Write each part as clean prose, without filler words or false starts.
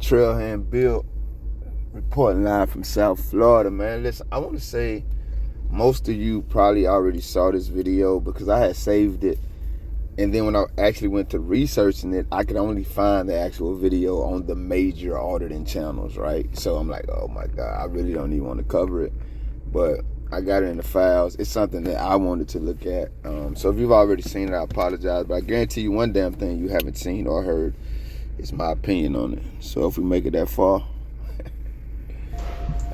Trailhand Bill, reporting live from South Florida, man. Listen, I want to say most of you probably already saw this video because I had saved it, and then when I actually went to researching it, I could only find the actual video on the major auditing channels, right? So I'm like, oh my God, I really don't even want to cover it, but I got it in the files. It's something that I wanted to look at. So if you've already seen it, I apologize, but I guarantee you one damn thing you haven't seen or heard is my opinion on it. So if we make it that far,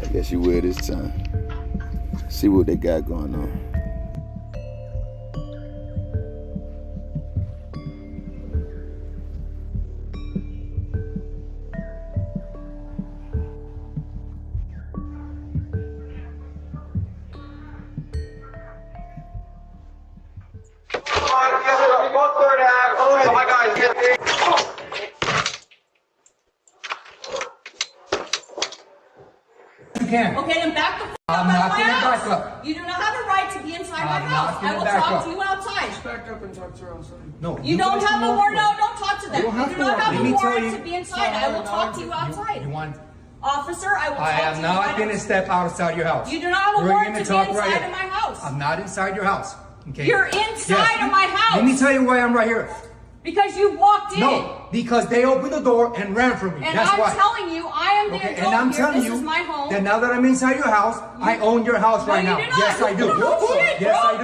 I guess you will this time. See what they got going on. Okay, then back the f*** up out of my house. You do not have a right to be inside my house. I will talk to you outside. Just back up and talk to her outside. No. You don't have a warrant. No, don't talk to them. You do not have a warrant to be inside. I will talk to you outside. You want? Officer, I will talk to you. I am not going to step outside your house. You do not have a warrant to be inside of my house. I'm not inside your house. Okay. You're inside of my house. Let me tell you why I'm right here. Because you walked in. No, because they opened the door and ran from me. And that's why. I'm telling you, I am the adult and I'm here. telling This you is my home. that now that I'm inside your house, I own your house right now. Yes, I do. Yes, I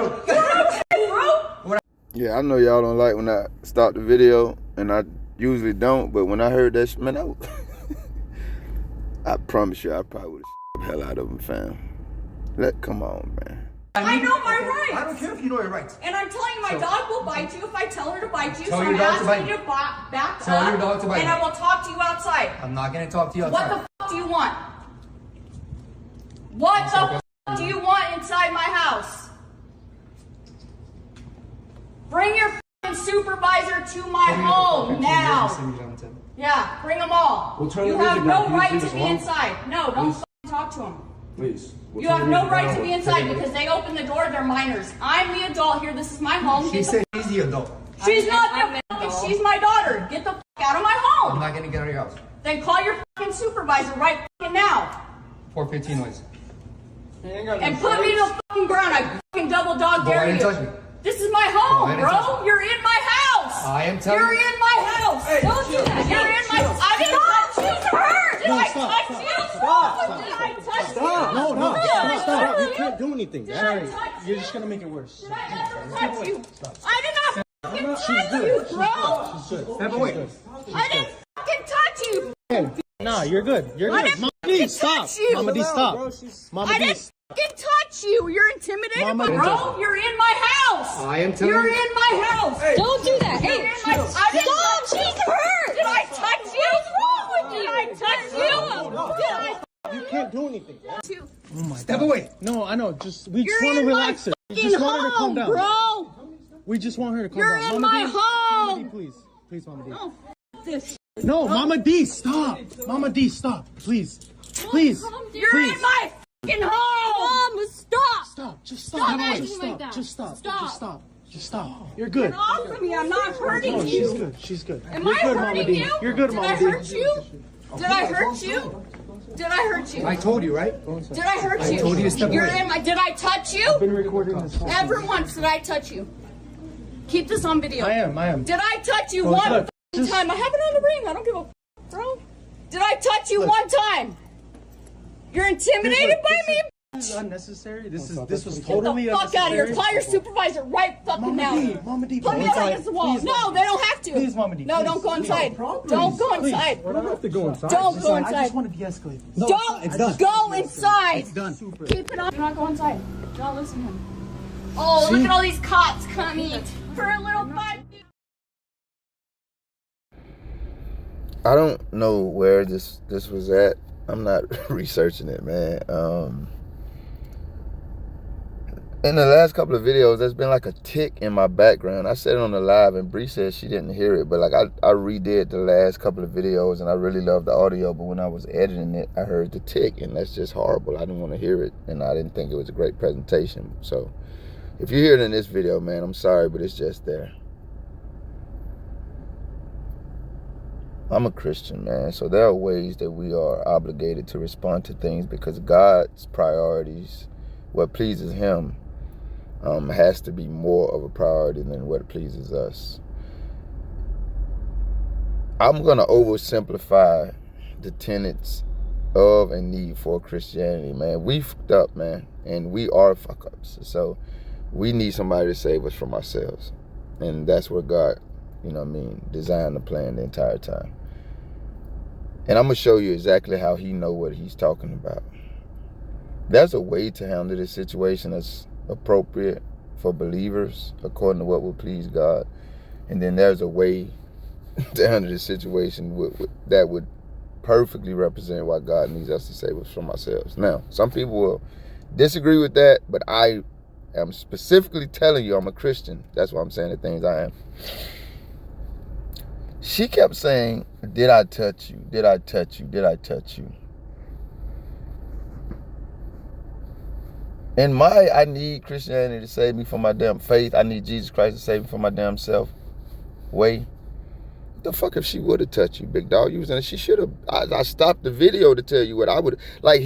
do. Yeah, I know y'all don't like when I start the video, and I usually don't, but when I heard that shit, man, I promise you, I probably would have the hell out of him, fam. Come on, man. I know my rights. I don't care if you know your rights. And I'm telling you, my dog will bite you if I tell her to bite you. Tell so your I'm dog to bite asking you to back Tell up. your dog to bite and I will talk to you outside. I'm not going to talk to you outside. What the f do you want? What the f do you want inside my house? Bring your supervisor to my home now. Yeah, bring them all. You have no right to be inside. No, don't talk to them. Please. You have no right to be inside because they opened the door. They're minors. I'm the adult here. This is my home. She said she's the adult. She's not the fucking. She's my daughter. Get the f out of my home. I'm not gonna get out of your house. Then call your fucking supervisor right fucking now. 415 noise. And put me to the fucking ground. I fucking double dog dare you. Touch me. This is my home, bro. You're in my house. I am telling you. You're in my house. Hey, don't do that. You're in my house. I didn't touch you. Her. Did I touch you? Did I touch you? Stop. No. Stop. You can't do anything. Sorry. You're just gonna make it worse. Did I ever touch you? I did not fucking touch you, bro. Step away. I didn't fucking touch you. Nah, you're good. You're good. Mama D, stop. Mama D, stop. I didn't fucking touch you. You're intimidated, Mama, bro. You're in my house. I am telling you. You're in my house. Hey, don't do that. Hey, stop. She's hurt. Did I touch you? What's wrong with you? Did I touch you? No. You can't do anything. Oh my Step away. No, I know. We just want to relax her. We just want her to calm down. Bro. We just want her to calm You're down. in my home. Mama D, please. Please, Mama D. No, this. No, Mama D, stop. Mama D, stop. Please. Please. You're in my fucking home. Mom, stop. Stop. Just Stop stop. acting like that. Just stop. Stop. Just stop. Just stop. You're good. Get off of me. I'm not hurting No, you. she's good. She's good. Am You're I good, hurting Mama D. you? You're good, Mama D. Did I hurt you? Did I hurt you? Did I hurt you? I told you, right? Did I hurt you? I told you to step You're away. in my. Did I touch you? I've been recording this whole Ever once did I touch you? Keep this on video. I am. Did I touch you Oh, one good. f***ing time? I have it on the ring. I don't give a f***, bro. Did I touch you one time? You're intimidated by me? This is unnecessary. This was Get totally the fuck unnecessary. out of here. Call your supervisor right fucking now. Mama D, Put me up against the wall. No, they don't have to. Please, Mama D. No, don't go inside. Don't go inside. We don't have to go inside. Don't go I inside. just want to de-escalate this. Don't go inside. It's done. Keep it on. Do not go inside. Do not listen to him. Oh, look at all these cops coming for a little fight. I don't know where this was at. I'm not researching it, man. In the last couple of videos, there's been like a tick in my background. I said it on the live, and Bree said she didn't hear it, but like I redid the last couple of videos, and I really loved the audio, but when I was editing it, I heard the tick, and that's just horrible. I didn't want to hear it, and I didn't think it was a great presentation. So if you hear it in this video, man, I'm sorry, but it's just there. I'm a Christian, man. So there are ways that we are obligated to respond to things because God's priorities, what pleases him, has to be more of a priority than what pleases us. I'm going to oversimplify the tenets of and need for Christianity, man. We fucked up, man, and we are fuck-ups. So we need somebody to save us from ourselves. And that's where God, designed the plan the entire time. And I'm going to show you exactly how he know what he's talking about. There's a way to handle this situation that's appropriate for believers according to what will please God. And then there's a way to handle this situation that would perfectly represent why God needs us to save us from ourselves. Now, some people will disagree with that, but I am specifically telling you I'm a Christian. That's why I'm saying the things I am. She kept saying, did I touch you? Did I touch you? Did I touch you? And I need Christianity to save me from my damn faith. I need Jesus Christ to save me from my damn self. Way. The fuck if she would have touched you, big dog? You was in. She should have. I stopped the video to tell you what I would. Like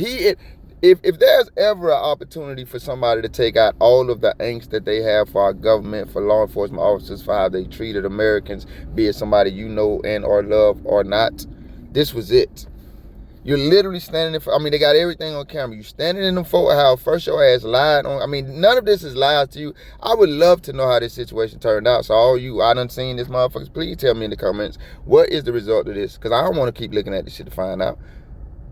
if there's ever an opportunity for somebody to take out all of the angst that they have for our government, for law enforcement officers, for how they treated Americans, be it somebody you know and or love or not, this was it. You're literally standing in they got everything on camera. You standing in the photo house. First your ass lied on. None of this is lies to you. I would love to know how this situation turned out. So all you, I done seen this motherfuckers, please tell me in the comments, what is the result of this? Because I don't want to keep looking at this shit to find out.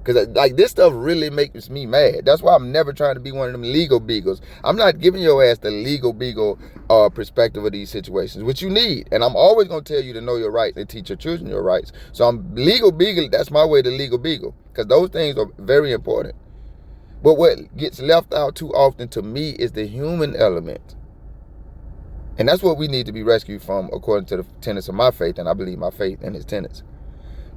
Because this stuff really makes me mad. That's why I'm never trying to be one of them legal beagles. I'm not giving your ass the legal beagle perspective of these situations, which you need. And I'm always going to tell you to know your rights and teach your children your rights. So I'm legal beagle. That's my way to legal beagle. Because those things are very important. But what gets left out too often to me is the human element. And that's what we need to be rescued from according to the tenets of my faith. And I believe my faith and his tenets.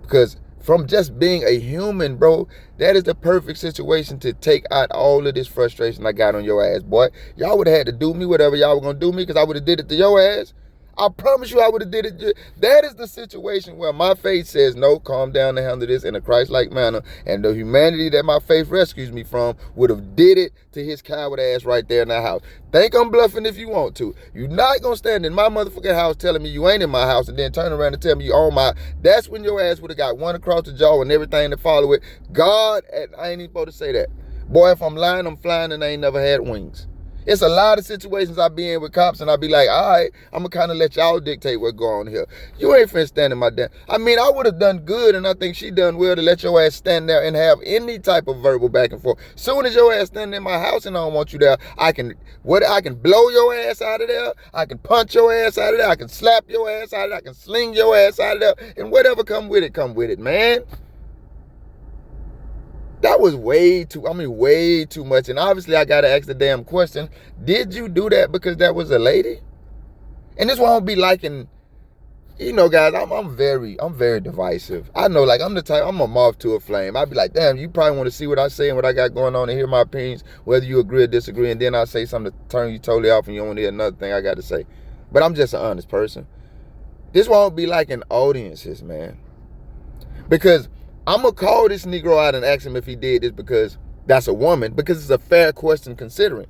Because from just being a human, bro, that is the perfect situation to take out all of this frustration I got on your ass, boy. Y'all would have had to do me whatever y'all were going to do me because I would have did it to your ass. I promise you I would have did it. That is the situation where my faith says, no, calm down and handle this in a Christ-like manner. And the humanity that my faith rescues me from would have did it to his coward ass right there in that house. Think I'm bluffing if you want to. You're not going to stand in my motherfucking house telling me you ain't in my house and then turn around and tell me you own my. That's when your ass would have got one across the jaw and everything to follow it. God, and I ain't even supposed to say that. Boy, if I'm lying, I'm flying and I ain't never had wings. It's a lot of situations I be in with cops and I be like, all right, I'm going to kind of let y'all dictate what's going on here. You ain't finna stand in my damn. I would have done good and I think she done well to let your ass stand there and have any type of verbal back and forth. Soon as your ass standing in my house and I don't want you there, I can blow your ass out of there. I can punch your ass out of there. I can slap your ass out of there. I can sling your ass out of there. And whatever come with it, man. That was way too much. And obviously I got to ask the damn question, did you do that because that was a lady? And this won't be liking, guys, I'm very divisive. I know, I'm the type, I'm a moth to a flame. I'd be like, damn, you probably want to see what I say and what I got going on and hear my opinions, whether you agree or disagree. And then I say something to turn you totally off and you want to hear another thing I got to say. But I'm just an honest person. This won't be liking audiences, man. Because I'm going to call this Negro out and ask him if he did this because that's a woman, because it's a fair question considering.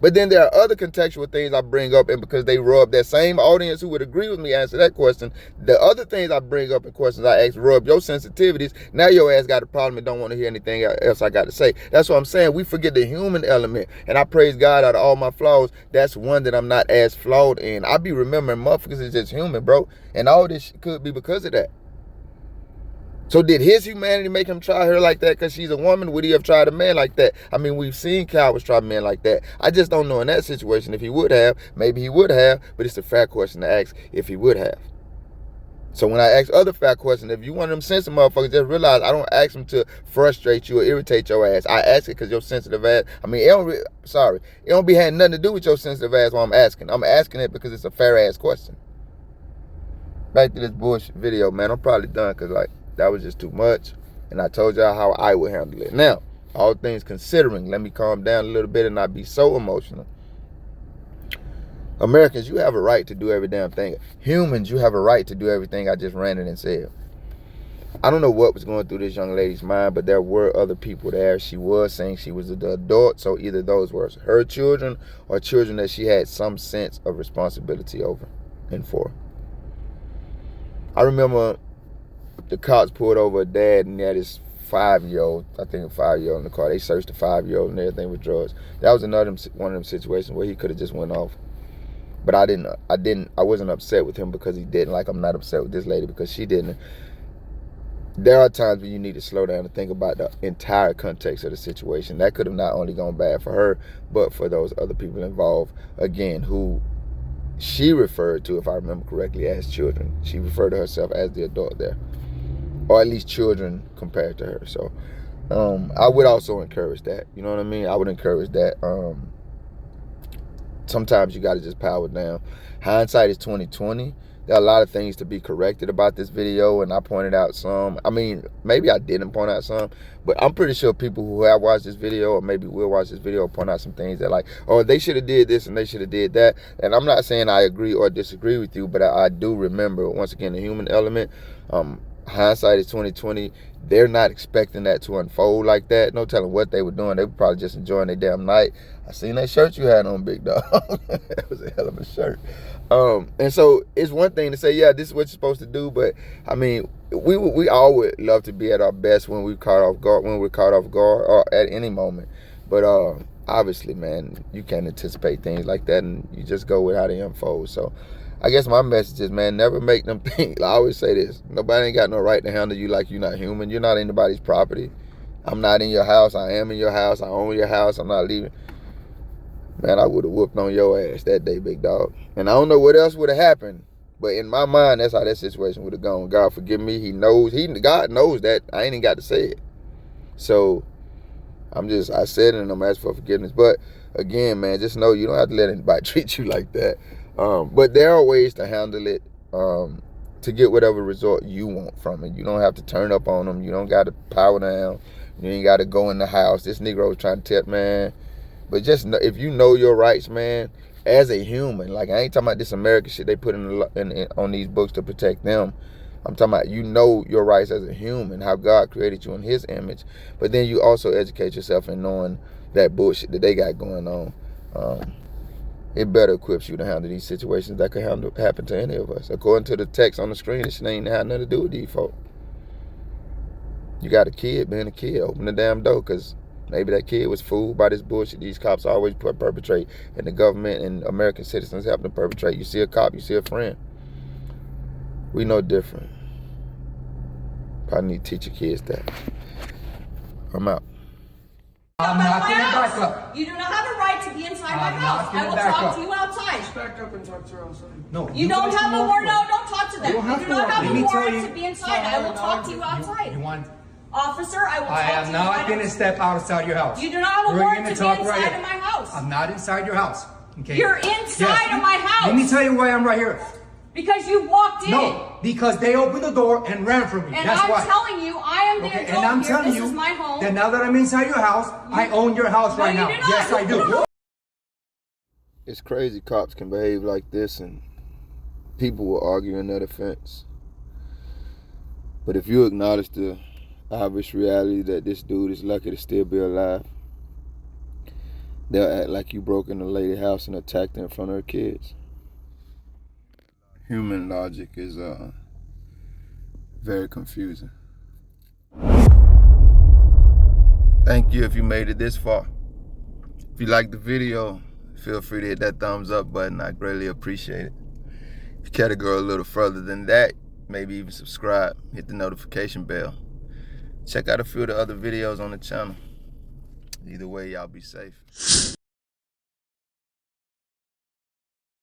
But then there are other contextual things I bring up, and because they rub that same audience who would agree with me answer that question, the other things I bring up and questions I ask rub your sensitivities. Now your ass got a problem and don't want to hear anything else I got to say. That's what I'm saying. We forget the human element. And I praise God out of all my flaws. That's one that I'm not as flawed in. I be remembering motherfuckers is just human, bro. And all this could be because of that. So did his humanity make him try her like that because she's a woman? Would he have tried a man like that? We've seen cowards try men like that. I just don't know in that situation if he would have. Maybe he would have, but it's a fair question to ask if he would have. So when I ask other fair questions, if you one of them sensitive motherfuckers, just realize I don't ask them to frustrate you or irritate your ass. I ask it because your sensitive ass, it don't be having nothing to do with your sensitive ass while I'm asking. I'm asking it because it's a fair ass question. Back to this bullshit video, man. I'm probably done because that was just too much. And I told y'all how I would handle it. Now, all things considering, let me calm down a little bit and not be so emotional. Americans, you have a right to do every damn thing. Humans, you have a right to do everything I just ranted and said. I don't know what was going through this young lady's mind, but there were other people there. She was saying she was the adult, so either those were her children or children that she had some sense of responsibility over and for. I remember the cops pulled over a dad and he had his 5-year-old, I think a 5-year-old in the car. They searched the 5-year-old and everything with drugs. That was one of them situations where he could have just went off. But I wasn't upset with him because he didn't. Like, I'm not upset with this lady because she didn't. There are times when you need to slow down and think about the entire context of the situation. That could have not only gone bad for her, but for those other people involved, again, who she referred to, if I remember correctly, as children. She referred to herself as the adult there, or at least children compared to her. So I would also encourage that. You know what I mean? I would encourage that. Sometimes you got to just power down. Hindsight is 20/20. There are a lot of things to be corrected about this video, and I pointed out some. I mean, maybe I didn't point out some, but I'm pretty sure people who have watched this video or maybe will watch this video point out some things that, like, oh, they should have did this and they should have did that. And I'm not saying I agree or disagree with you, but I do remember, once again, the human element. Hindsight is 20/20. They're not expecting that to unfold like that. No telling what they were doing. They were probably just enjoying their damn night. I seen that shirt you had on, big dog. That was a hell of a shirt. And so it's one thing to say, yeah, this is what you're supposed to do, but I mean, we all would love to be at our best when we're caught off guard, or at any moment. But obviously, man, you can't anticipate things like that, and you just go with how they unfold. So I guess my message is, man, never make them think. I always say this: nobody ain't got no right to handle you like you're not human. You're not anybody's property. I'm not in your house. I am in your house. I own your house. I'm not leaving. Man, I would have whooped on your ass that day, big dog. And I don't know what else would have happened, but in my mind, that's how that situation would have gone. God forgive me. God knows that. I ain't even got to say it. So I said it and I'm asking for forgiveness. But again, man, just know you don't have to let anybody treat you like that. But there are ways to handle it to get whatever result you want from it. You don't have to turn up on them. You don't got to power down. You ain't got to go in the house. This Negro was trying to tell, man. But just know, if you know your rights, man, as a human, like, I ain't talking about this American shit they put on these books to protect them. I'm talking about, you know your rights as a human, how God created you in his image. But then you also educate yourself in knowing that bullshit that they got going on. It better equips you to handle these situations that could happen to any of us. According to the text on the screen, this shit ain't had nothing to do with these folk. You got a kid, being a kid, open the damn door, because maybe that kid was fooled by this bullshit these cops always perpetrate, and the government and American citizens help them perpetrate. You see a cop, you see a friend. We know different. Probably need to teach your kids that. I'm out. I'm not going to back up. You do not have a right to be inside my house. I will talk to you outside. Just back up and talk to her outside. No. You don't have a warrant. No, don't talk to them. You don't You do not have Let me a tell warrant you- to be inside. I will talk to you outside. You want? Officer, I will talk I to you am not going to step outside your house. You do not have a We're warrant gonna to be talk inside right of my here. house. I'm not inside your house. Okay. You're inside of my house. Let me tell you why I'm right here. Because you walked in. No, because they opened the door and ran from me. And That's I'm why. telling you, I am the Okay, adult and I'm here. telling This you is my home. that now that I'm inside your house, I own your house right you now. do not. Yes, I do. It's crazy cops can behave like this and people will argue in their defense. But if you acknowledge the obvious reality that this dude is lucky to still be alive, they'll act like you broke in the lady's house and attacked her in front of her kids. Human logic is very confusing. Thank you if you made it this far. If you liked the video, feel free to hit that thumbs up button. I greatly appreciate it. If you care to go a little further than that, maybe even subscribe, hit the notification bell. Check out a few of the other videos on the channel. Either way, y'all be safe.